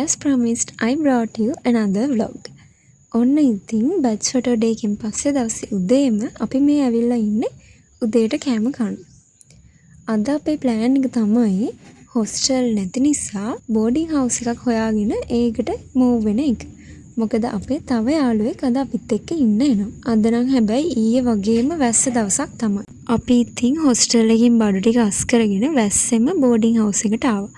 as promised, I brought you another vlog. ඔන්න ඉතින් batch photo day එකෙන් පස්සේ දවසේ උදේම අපි මේ ඇවිල්ලා ඉන්නේ උදේට කෑම කන්න. අද අපේ ප්ලෑන් එක තමයි හොස්ටල් නැති නිසා බෝඩින් හවුස් එකක් හොයාගෙන ඒකට මූව් වෙන එක. මොකද අපේ තව යාළුවෙක් අද අපිත් එක්ක ඉන්න එනවා. අද නම් හැබැයි ඊයේ වගේම වැස්ස දවසක් තමයි. අපි ඉතින් හොස්ටල් එකකින් බඩු ටික අස් කරගෙන වැස්සෙම බෝඩින් හවුස් එකට ආවා.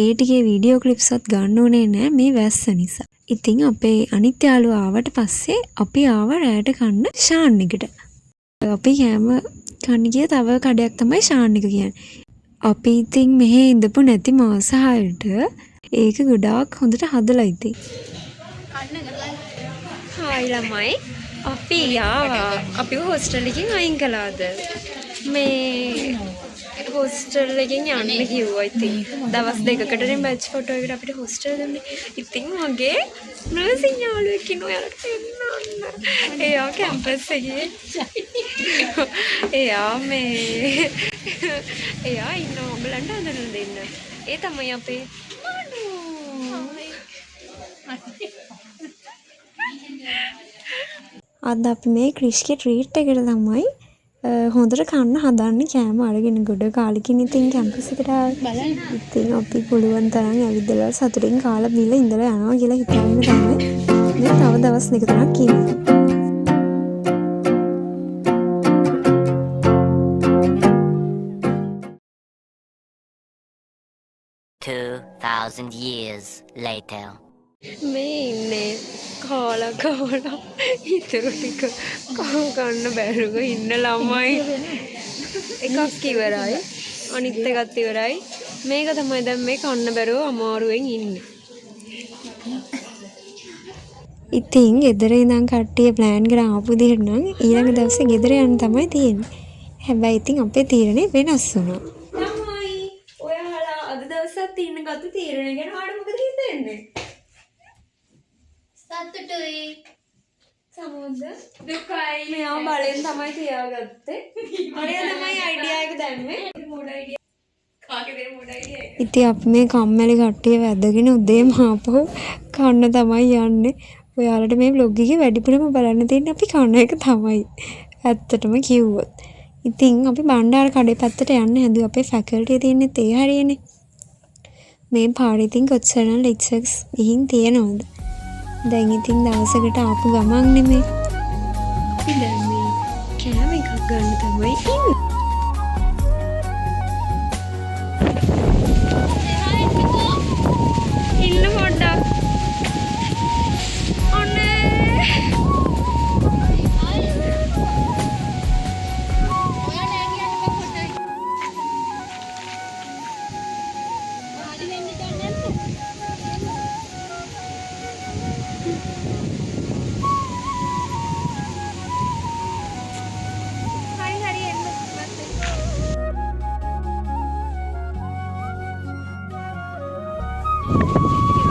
ඒ ටිකේ වීඩියෝ ක්ලිප්ස්වත් ගන්න උනේ නෑ මේ වැස්ස නිසා. ඉතින් අපේ අනිත් යාළුවා ආවට පස්සේ අපි ආව රැයට කන්න ෂාන් එකට. අපි කෑම කන්න ගිය තව කඩයක් තමයි ෂාන් එක කියන්නේ. අපි ඉතින් මෙහෙ ඉඳපු නැති මාස 6ට ඒක ගොඩාක් හොඳට හදලා ඉතින්. හායි ළමයි. අපි ආවා. අපි හොස්ටල් එකකින් අයින් කළාද? මේ හොස්ටල් එකෙන් යන්න කිව්වා ඉතින්. දවස් දෙකකටනේ බැච් ෆොටෝ එකට අපිට හොස්ටල් දුන්නේ. ඉතින් මගේ නර්සින් යාළුවෙක් ඉන්නවා යාළුවට පෙන්නන්න. එයා කැම්පස් එකේ. එයා ඉන්නවා ඔයගලන්ට හඳුනන දෙන්න. ඒ තමයි අපේ මනු. අද අපි මේ ක්‍රිෂ්ගේ ට්‍රීට් එකට තමයි හොඳට කන්න හදන්නේ කෑම අරගෙන ගොඩ කාලෙකින් ඉතින් කැම්පස් එකට බලන්න. ඉතින් අපි පුළුවන් තරම් ඇවිදලා සතුටින් කාලා බීලා ඉඳලා යනවා කියලා හිතාගෙන තමයි මේ තව දවස් දෙක තුනක් ඉන්නේ. 2,000 years later. මේ ඉන්නේ කාලා ඉතුරු ටික ගන්න බැරුව ඉන්න ළමයි. එකක් ඉවරයි අනිත් එකත් ඉවරයි. මේක තමයි දැන් මේ කන්න බැරුව අමාරුවෙන් ඉන්නේ. ඉතින් ගෙදර ඉඳන් කට්ටිය ප්ලෑන් කරන් ආපු විදිහට නම් ඊළඟ දවසේ ගෙදර යන්න තමයි තියෙන්නේ. හැබැයි ඉතින් අපේ තීරණය වෙනස් වුණා. ළමයි ඔයාලා අද දවසත් ඉන්න ගත්ත තීරණය ගැන ඔයාලට මොකද හිතෙන්නේ? සතුටුයි. සමෝද දුකයි. මෙයා බලෙන් තමයි තියාගත්තේ. අනේ තමයි අයිඩියා එක දැම්මේ. මොඩ අයිඩියා. කාගේද මොඩ අයිඩියා එක? ඉතින් අපි මේ කම්මැලි කට්ටිය වැදගෙන උදේම ආපහු කන්න තමයි යන්නේ. ඔයාලට මේ vlog එකේ වැඩිපුරම බලන්න තියෙන්නේ අපි කන එක තමයි. ඇත්තටම කිව්වොත්. ඉතින් අපි බණ්ඩාර කඩේ පැත්තට යන්න හැදුවා. අපේ ෆැකල්ටි තියෙන්නේ ඒ හරියනේ. මේ පාරේ ඉතින් කොච්චරනම් ලෙක්චර්ස් ගිහින් තියනවද? දැන් ඉතින් දවසකට ආපු ගමන් නෙමෙයි. අපි දැන් මේ කෑම එකක් ගන්න තමයි ඉන්නේ. ඉන්න පොඩ්ඩක්. අනේ. ඔයා නෑ කියන්නේ මම ෆොටෝ. හරි වෙන්නේ දන්නේ නැද්ද?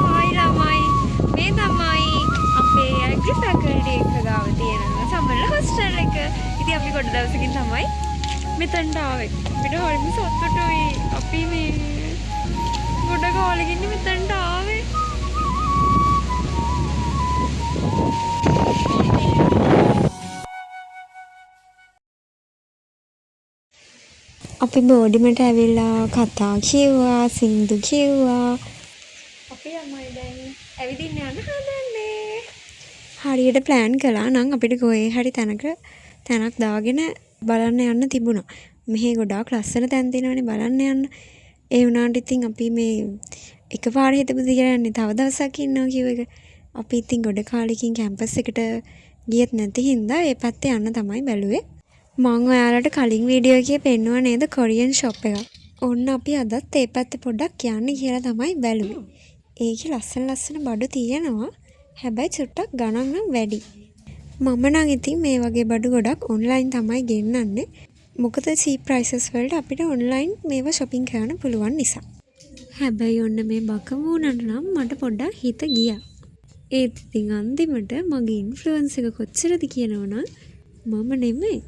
හායි ළමයි. මේ තමයි අපේ ඇග්‍රි ෆැකල්ටි එක ගාව තියෙන සමරල හොස්ටල් එක. ඉතින් අපි ගොඩ දවසකින් තමයි මෙතනට ආවේ. අපිට හරිම සතුටුයි. අපි මේ ගොඩ කාලෙකින් මෙතනට ආවේ. අපි බෝඩිමට ඇවිල්ලා කතා කිව්වා, සින්දු කිව්වා. අපි ළමයි දැන් ඇවිදින්න යන්න හදන්නේ. හරියට ප්ලෑන් කළා නම් අපිට කොහේ හරි තැනක් දාගෙන බලන්න යන්න තිබුණා. මෙහි ගොඩාක් ලස්සන තැන් තියෙනවානේ බලන්න යන්න. ඒ වුණාට ඉතින් අපි මේ එකපාර හිතපු දිගට යන්නේ තව දවසක් ඉන්නවා කිව්ව එක. අපි ඉතින් ගොඩ කාලෙකින් කැම්පස් එකට ගියෙත් නැති හින්දා ඒ පැත්තේ යන්න තමයි බැලුවේ. මම ඔයාලට කලින් වීඩියෝ එකේ පෙන්නුවා නේද කොරියන් ෂොප් එකක්. ඔන්න අපි අදත් ඒ පැත්තේ පොඩ්ඩක් යන්න කියලා තමයි බැලුවේ. ඒකේ ලස්සන බඩු තියෙනවා. හැබැයි චුට්ටක් ගණන් නම් වැඩි. මම නම් ඉතින් මේ වගේ බඩු ගොඩක් ඔන්ලයින් තමයි ගෙන්නන්නේ. මොකද cheap prices වලට අපිට ඔන්ලයින් මේවා shopping කරන්න පුළුවන් නිසා. හැබැයි ඔන්න මේ බකමූණට නම් මට පොඩ්ඩක් හිත ගියා. ඒත් ඉතින් අන්තිමට මගේ ඉන්ෆ්ලුවන්ස් එක කොච්චරද කියනවනම් මම නෙමෙයි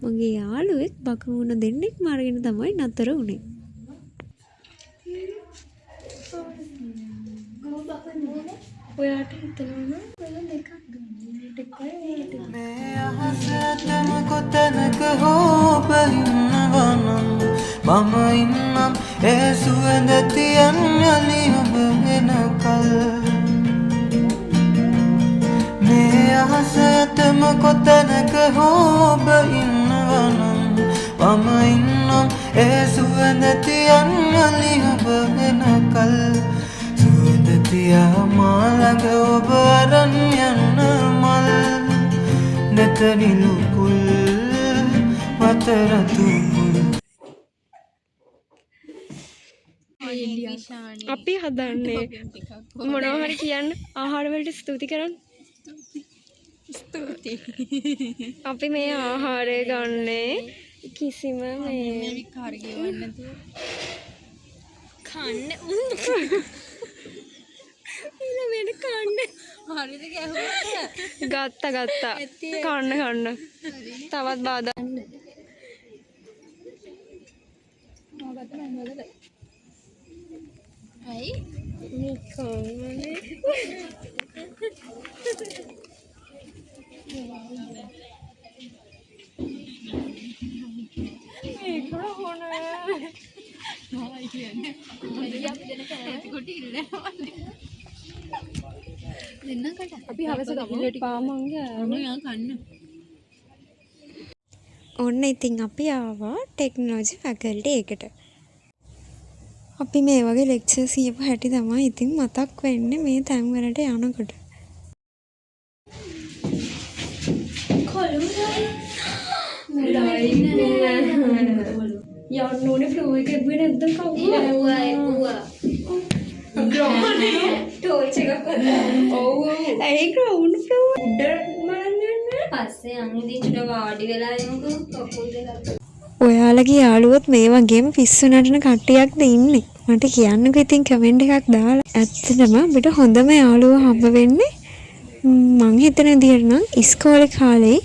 මගේ යාළුවෙක් බකමූණ දෙන්නෙක් මාරගෙන තමයි නතර වුනේ. ඔයාට හිතනවා නම් දෙකක් ගන්න. එකයි මේ අහසටම කොතැනක හෝ බහින්නවනම් මම ඉන්නම් ඒ සුවඳ තියන්නලි ඔබ වෙනකල් මේ අහසටම කොතැනක හෝ බහින්නවනම් මම ඉන්නම් ඒ සුවඳ තියන්නලි ඔබ වෙනකල් සුවඳ තියා මා ළඟ ඔබ අරන් යන්න මල් නැතනිලුකුල් මතරතු අපි හදන්නේ මොනවා හරි කියන්න ආහාර වලට ස්තුති කරන්න. අපි මේ ආහාරය ගන්නේ කිසිම මේ විකාර ගෙවන්න නැතුව කන්න වෙන කන්න හරිද ගැහුවට ගත්තා කන්න තවත් බාධා ඇයි අපි හවස ගමු පාමංග කන්න ඔන්න ඉතින් අපි ආවා ටෙක්නොලොජි ෆැකල්ටි එකට. අපි මේ වගේ ලෙක්චර්ස් කියපු හැටි තමයි ඉතින් මතක් වෙන්නේ මේ තැන් වලට යනකොට. යන්න ඕනේ ෆ්ලෝ එක එබ්බේ නැද්ද කවුරුවා ටෝච් එකක් ඔව් ඇයි ග්‍රවුන්ඩ් ෆ්ලෝ උඩට බලන්න පස්සේ අනිදී චුට වාඩි වෙලා යමුකෝ කකුල් දෙක ඔයාලගේ යාළුවොත් මේ වගේම පිස්සු නටන කට්ටියක්ද ඉන්නේ? මට කියන්නකෝ ඉතින් කමෙන්ට් එකක් දාලා. ඇත්තටම අපිට හොඳම යාළුවෝ හම්බ වෙන්නේ මං හිතන විදිහට නම් ඉස්කෝලේ කාලේ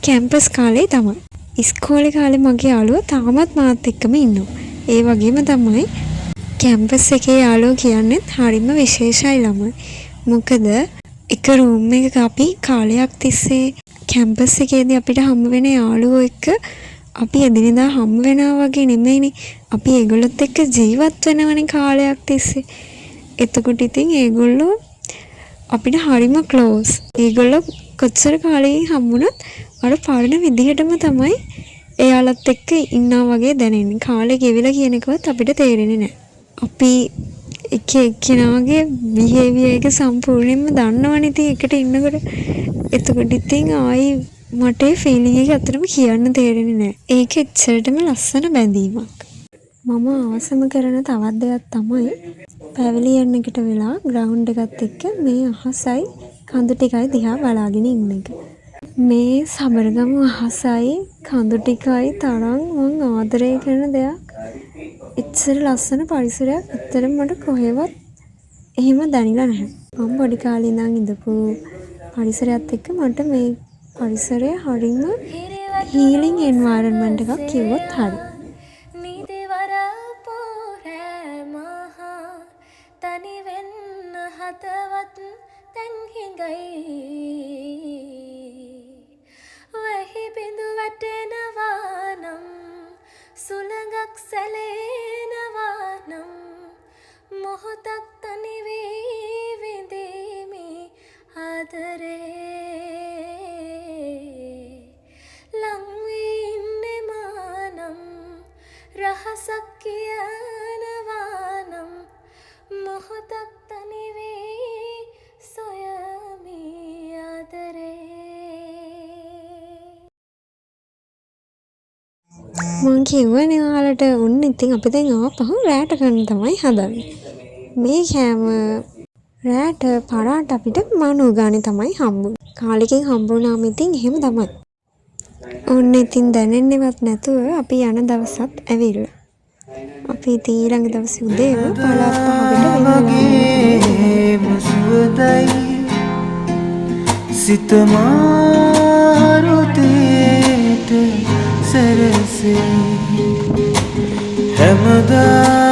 කැම්පස් කාලේ තමයි. ඉස්කෝලේ කාලේ මගේ යාළුවෝ තාමත් මාත් එක්කම ඉන්නවා. ඒ වගේම තමයි කැම්පස් එකේ යාළුවෝ කියන්නේ හරිම විශේෂයි ළමයි. මොකද එක රූම් එකක අපි කාලයක් තිස්සේ කැම්පස් එකේදී අපිට හම්බ වෙන යාළුවෝ එක්ක අපි එදිනෙදා හම්බ වෙනවා වගේ නෙමෙයිනේ. අපි ඒගොල්ලොත් එක්ක ජීවත් වෙනවනේ කාලයක් තිස්සේ. එතකොට ඉතින් ඒගොල්ලෝ අපිට හරිම ක්ලෝස්. ඒගොල්ලෝ කොච්චර කාලෙකින් හම්බුණත් අර පරණ විදිහටම තමයි එයාලත් එක්ක ඉන්නා වගේ දැනෙන්නේ. කාලේ ගෙවිලා කියන එකවත් අපිට තේරෙන්නේ නැහැ. අපි එක එක්කෙනාගේ බිහේවියර් එක සම්පූර්ණයෙන්ම දන්නවනේ ඉතින් එකට ඉන්නකොට. එතකොට ඉතින් ආයි මට ඒ ෆීලිං එක අතරම කියන්න තේරෙන්නේ නැහැ. ඒක එච්චරටම ලස්සන බැඳීමක්. මම අවසම කරන තවත් දෙයක් තමයි පැවිලියන් එකට වෙලා ග්‍රවුන්ඩ් එකත් එක්ක මේ අහසයි කඳු ටිකයි දිහා බලාගෙන ඉන්න එක. මේ සබරගමු අහසයි කඳු ටිකයි තරම් මං ආදරය කරන දෙයක්. එච්චර ලස්සන පරිසරයක් ඇත්තටම මට කොහෙවත් එහෙම දැනෙලා නැහැ. මම පොඩි කාලේ ඉඳන් ඉඳපු පරිසරයත් එක්ක මට මේ පරිසරය හරිම හීලිං එන්වයරන්මන්ට් එකක් කිව්වොත් හරි. නිදිවර පොරෑ මහා තනි වෙන්න හදවත් තැන් හිඟයි වෙහි බිඳු වැටෙනවා නම් සුළඟක් සැලෙනවා නම් මොහොතක් තනි වී විඳීමි ආදරේ රහසක් කියනවා නම් මොහොතක් තනි වී සොයමි ආදරේ. මං කිව්වනේ ඔයාලට ඔන්න ඉතින් අපි දැන් ආපහු රැට ගන්න තමයි හදන්නේ. මේ කෑම රැට පරාට අපිට මනෝ ගානේ තමයි හම්බුනේ. කාලෙකින් හම්බුනාම ඉතින් එහෙම තමයි. ඔන්න ඉතින් දැනෙන්නේවත් නැතුව අපි යන දවසත් ඇවිල්ලා. අපි ඉතින් ඊළඟ දවසේ උදේම පළාත් පහකට සිත මාරුතේට සැරසේ හැමදා